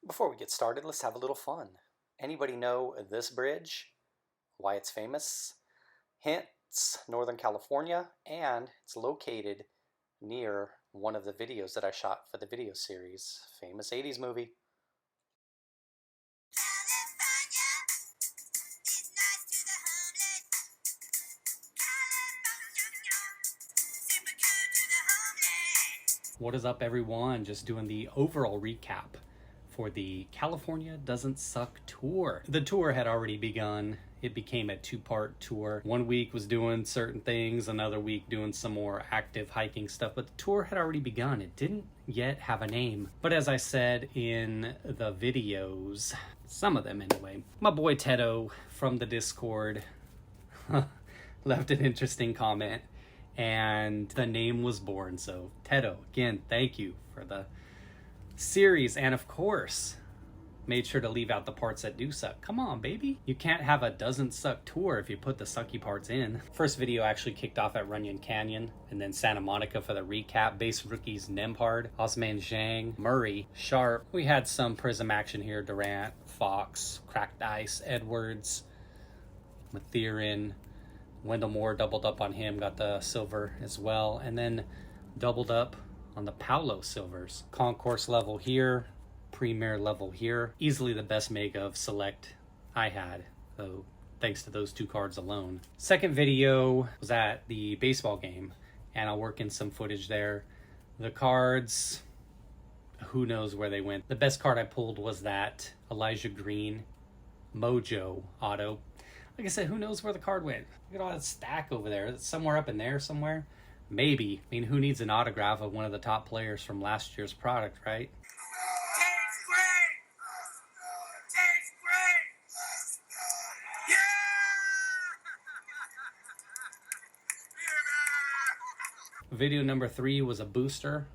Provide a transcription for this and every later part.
Before we get started, let's have a little fun. Anybody know this bridge? Why it's famous? Hints, Northern California, and it's located near one of the videos that I shot for the video series, famous 80s movie. What is up, everyone? Just doing the overall recap for the California Doesn't Suck tour. The tour had already begun. It became a two-part tour. 1 week was doing certain things, another week doing some more active hiking stuff, but the tour had already begun. It didn't yet have a name. But as I said in the videos, some of them anyway, my boy Tedo from the Discord left an interesting comment, and the name was born. So Tedo, again, thank you for the series, and of course made sure to leave out the parts that do suck. Come on, baby, you can't have a doesn't suck tour if you put the sucky parts in. First video actually kicked off at Runyon Canyon, and then Santa Monica for the recap. Base rookies Nembhard, Osman Zhang, Murray, Sharp. We had some prism action here: Durant, Fox, Cracked Ice, Edwards, Matherin, Wendell Moore doubled up on him, got the silver as well, and then doubled up on the Paolo silvers. Concourse level here, Premier level here. Easily the best mega of select I had, so thanks to those two cards alone. Second video was at the baseball game, and I'll work in some footage there. The cards, who knows where they went. The best card I pulled was that Elijah Green Mojo auto. Like I said, who knows where the card went? Look at all that stack over there. It's somewhere up in there somewhere. Maybe. I mean, who needs an autograph of one of the top players from last year's product, right? Tastes great! Tastes great! Yeah! Video number 3 was a booster,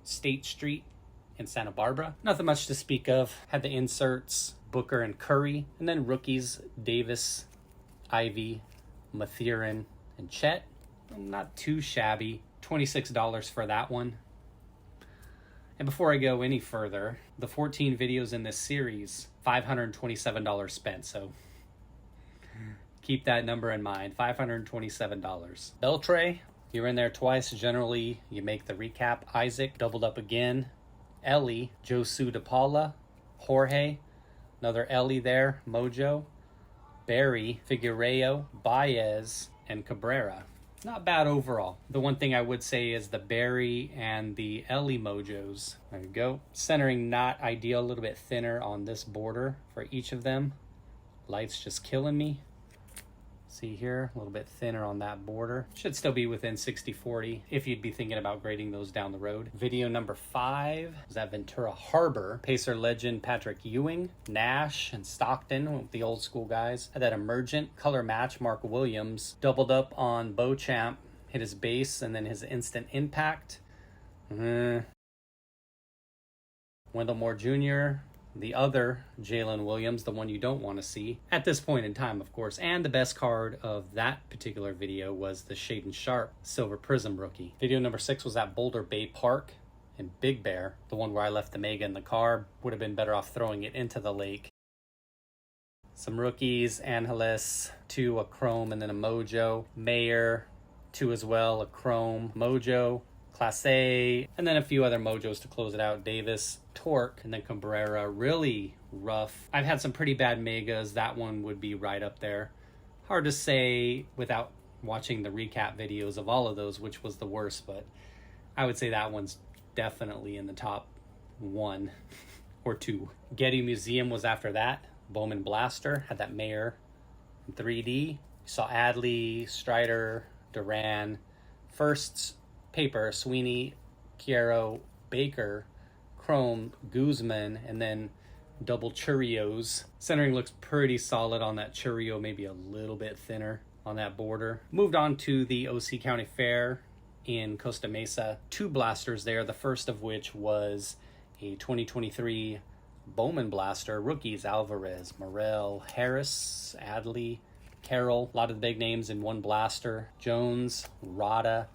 State Street in Santa Barbara. Nothing much to speak of. Had the inserts, Booker and Curry, and then rookies, Davis, Ivy, Matherin, and Chet. Not too shabby. $26 for that one. And before I go any further, the 14 videos in this series, $527 spent, so keep that number in mind, $527. Beltray, you're in there twice. Generally, you make the recap. Isaac, doubled up again. Ellie, Josu DePaula, Jorge, another Ellie there, Mojo, Barry, Figueiredo, Baez, and Cabrera. Not bad overall. The one thing I would say is the Barry and the Ellie Mojos. There you go. Centering not ideal, a little bit thinner on this border for each of them. Light's just killing me. See here, a little bit thinner on that border. Should still be within 60-40 if you'd be thinking about grading those down the road. Video number 5 is at Ventura Harbor. Pacer legend Patrick Ewing, Nash, and Stockton, the old school guys. Had that emergent color match, Mark Williams. Doubled up on Beauchamp, hit his base, and then his instant impact. Wendell Moore Jr., the other Jalen Williams, the one you don't want to see at this point in time, of course. And the best card of that particular video was the Shaden Sharp Silver Prism rookie. Video number 6 was at Boulder Bay Park in Big Bear, the one where I left the mega in the car. Would have been better off throwing it into the lake. Some rookies, Angeles, 2, a chrome, and then a mojo. Mayer, 2 as well, a chrome, mojo. Class A, and then a few other mojos to close it out. Davis, Torque, and then Cabrera. Really rough. I've had some pretty bad megas. That one would be right up there. Hard to say without watching the recap videos of all of those which was the worst, but I would say that one's definitely in the top 1 or 2. Getty Museum was after that. Bowman Blaster had that Mayer in 3D. You saw Adley, Strider, Duran. Firsts, paper, Sweeney, Chiaro, Baker, Chrome, Guzman, and then double Churios. Centering looks pretty solid on that Churio, maybe a little bit thinner on that border. Moved on to the OC County Fair in Costa Mesa. 2 blasters there, the first of which was a 2023 Bowman Blaster. Rookies, Alvarez, Morel, Harris, Adley, Carroll. A lot of the big names in one blaster. Jones, Rada,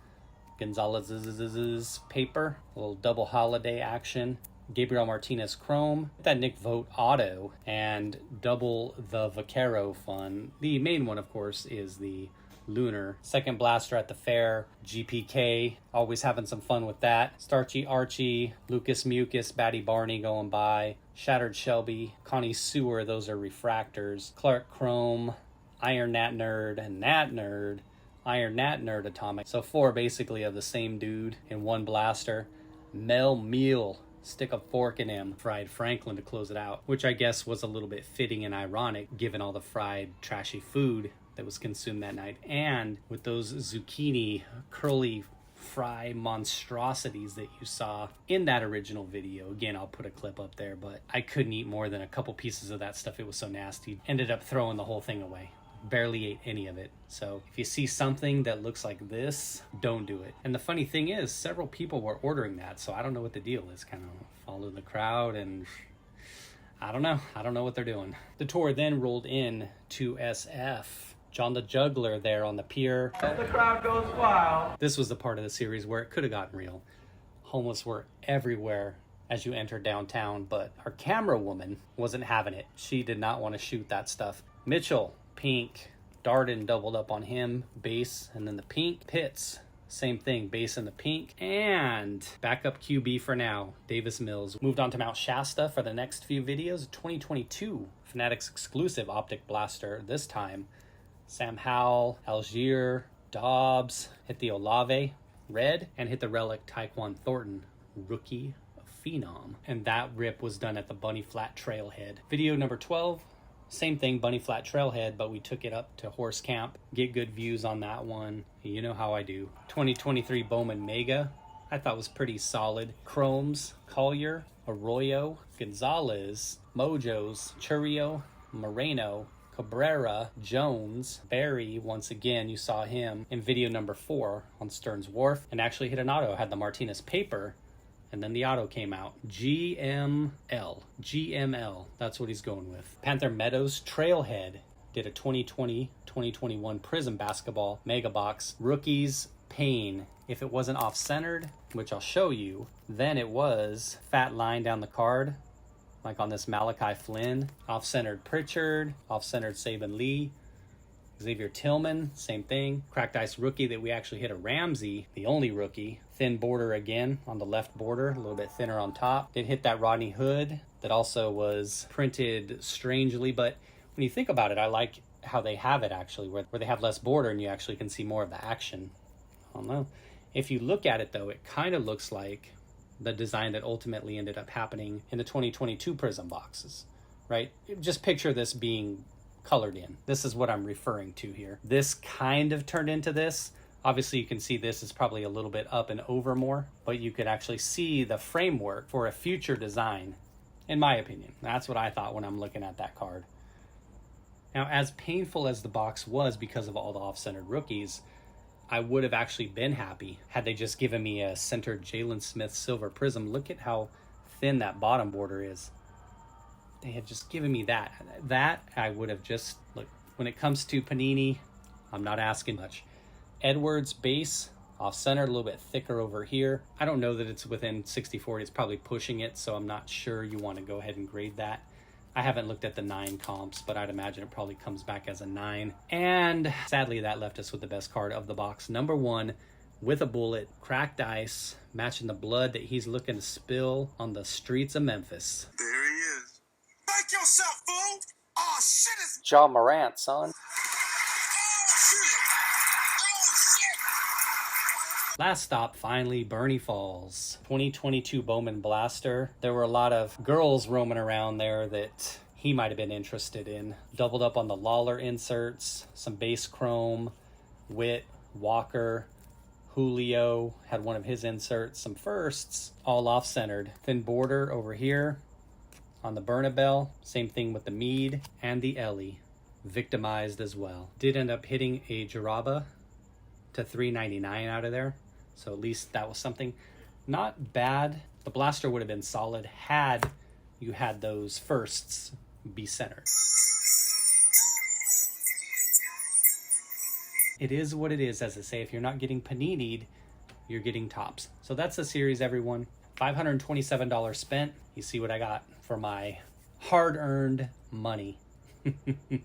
Gonzalez's paper, a little double holiday action. Gabriel Martinez Chrome, that Nick Vogt Auto, and double the Vaquero fun. The main one, of course, is the Lunar. Second blaster at the fair, GPK, always having some fun with that. Starchy Archie, Lucas Mucus, Batty Barney going by, Shattered Shelby, Connie Sewer, those are refractors. Clark Chrome, Iron Nat Nerd, and Nat Nerd, Iron Nat Nerd Atomic. So 4 basically of the same dude in one blaster. Mel Meal, stick a fork in him. Fried Franklin to close it out, which I guess was a little bit fitting and ironic given all the fried trashy food that was consumed that night, and with those zucchini curly fry monstrosities that you saw in that original video. Again, I'll put a clip up there, but I couldn't eat more than a couple pieces of that stuff. It was so nasty. Ended up throwing the whole thing away. Barely ate any of it. So if you see something that looks like this, don't do it. And the funny thing is, several people were ordering that, so I don't know what the deal is. Kind of follow the crowd, and I don't know what they're doing. The tour then rolled in to SF. John the Juggler there on the pier. The crowd goes wild. This was the part of the series where it could have gotten real. Homeless were everywhere as you entered downtown, but our camera woman wasn't having it. She did not want to shoot that stuff. Mitchell, pink. Darden doubled up on him, base, and then the pink. Pitts, same thing, base and the pink. And backup QB for now, Davis Mills. Moved on to Mount Shasta for the next few videos. 2022 Fanatics exclusive optic blaster this time. Sam Howell, Algier, Dobbs, hit the Olave, red, and hit the relic Tyquan Thornton, rookie phenom. And that rip was done at the Bunny Flat Trailhead. Video number 12, same thing, Bunny Flat Trailhead, but we took it up to Horse Camp. Get good views on that one. You know how I do. 2023 Bowman Mega, I thought was pretty solid. Chromes, Collier, Arroyo, Gonzalez, Mojos, Churio, Moreno, Cabrera, Jones, Barry, once again, you saw him in video number 4 on Stearns Wharf, and actually hit an auto, had the Martinez paper, and then the auto came out. GML, that's what he's going with. Panther Meadows Trailhead did a 2020-2021 Prism Basketball Mega Box. Rookies, Payne. If it wasn't off-centered, which I'll show you, then it was fat line down the card, like on this Malachi Flynn. Off-centered Pritchard, off-centered Saban Lee, Xavier Tillman, same thing. Cracked ice rookie that we actually hit a Ramsey, the only rookie. Thin border again on the left border, a little bit thinner on top. Did hit that Rodney Hood that also was printed strangely, but when you think about it, I like how they have it actually, where they have less border and you actually can see more of the action. I don't know. If you look at it though, it kind of looks like the design that ultimately ended up happening in the 2022 Prism boxes, right? Just picture this being colored in. This is what I'm referring to here. This kind of turned into this. Obviously you can see this is probably a little bit up and over more, but you could actually see the framework for a future design, in my opinion. That's what I thought when I'm looking at that card. Now, as painful as the box was because of all the off-centered rookies, I would have actually been happy had they just given me a centered Jalen Smith silver prism. Look at how thin that bottom border is. They had just given me that. That I would have just, look, when it comes to Panini, I'm not asking much. Edwards base, off-center, a little bit thicker over here. I don't know that it's within 60/40. It's probably pushing it, so I'm not sure you want to go ahead and grade that. I haven't looked at the 9 comps, but I'd imagine it probably comes back as a 9. And sadly, that left us with the best card of the box. Number 1, with a bullet, cracked ice, matching the blood that he's looking to spill on the streets of Memphis. There he is. Make yourself, fool! Oh, shit is... John Morant, son. Last stop, finally, Bernie Falls. 2022 Bowman Blaster. There were a lot of girls roaming around there that he might have been interested in. Doubled up on the Lawler inserts, some base chrome, Witt, Walker, Julio had one of his inserts, some firsts, all off-centered. Thin border over here on the Bernabelle. Same thing with the Mead and the Ellie. Victimized as well. Did end up hitting a Jaraba to $3.99 out of there. So at least that was something. Not bad. The blaster would have been solid had you had those firsts be centered. It is what it is, as I say. If you're not getting panini'd, you're getting tops. So that's the series, everyone. $527 spent. You see what I got for my hard-earned money.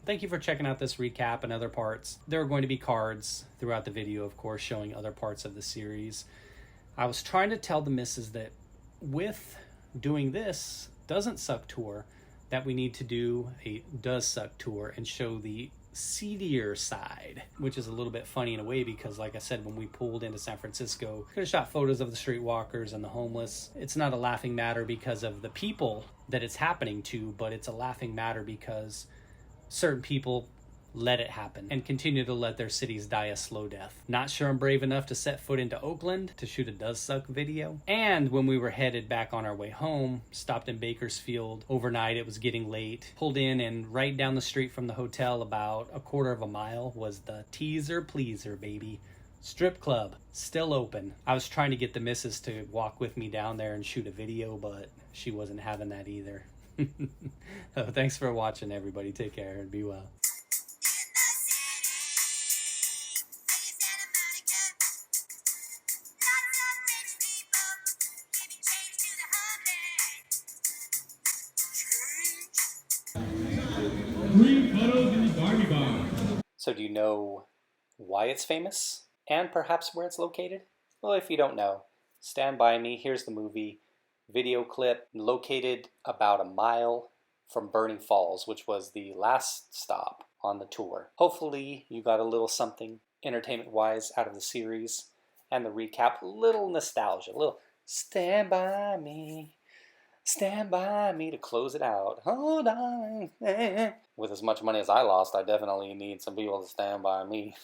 Thank you for checking out this recap and other parts. There are going to be cards throughout the video, of course, showing other parts of the series. I was trying to tell the missus that with doing this Doesn't Suck tour, that we need to do a Does Suck tour and show the seedier side, which is a little bit funny in a way because, like I said, when we pulled into San Francisco, could have shot photos of the streetwalkers and the homeless. It's not a laughing matter because of the people that it's happening to, but it's a laughing matter because certain people let it happen and continue to let their cities die a slow death. Not sure I'm brave enough to set foot into Oakland to shoot a Does Suck video. And when we were headed back on our way home, stopped in Bakersfield overnight. It was getting late. Pulled in, and right down the street from the hotel, about a quarter of a mile, was the Teaser Pleaser, baby. Strip club, still open. I was trying to get the missus to walk with me down there and shoot a video, but she wasn't having that either. So thanks for watching, everybody. Take care and be well. Free photos in the Barbie Bar. So do you know why it's famous and perhaps where it's located? Well, if you don't know, stand by me. Here's the movie video clip, located about a mile from Burning Falls, which was the last stop on the tour. Hopefully you got a little something entertainment-wise out of the series and the recap. A little nostalgia, a little stand by me to close it out. Hold on. With as much money as I lost, I definitely need some people to stand by me.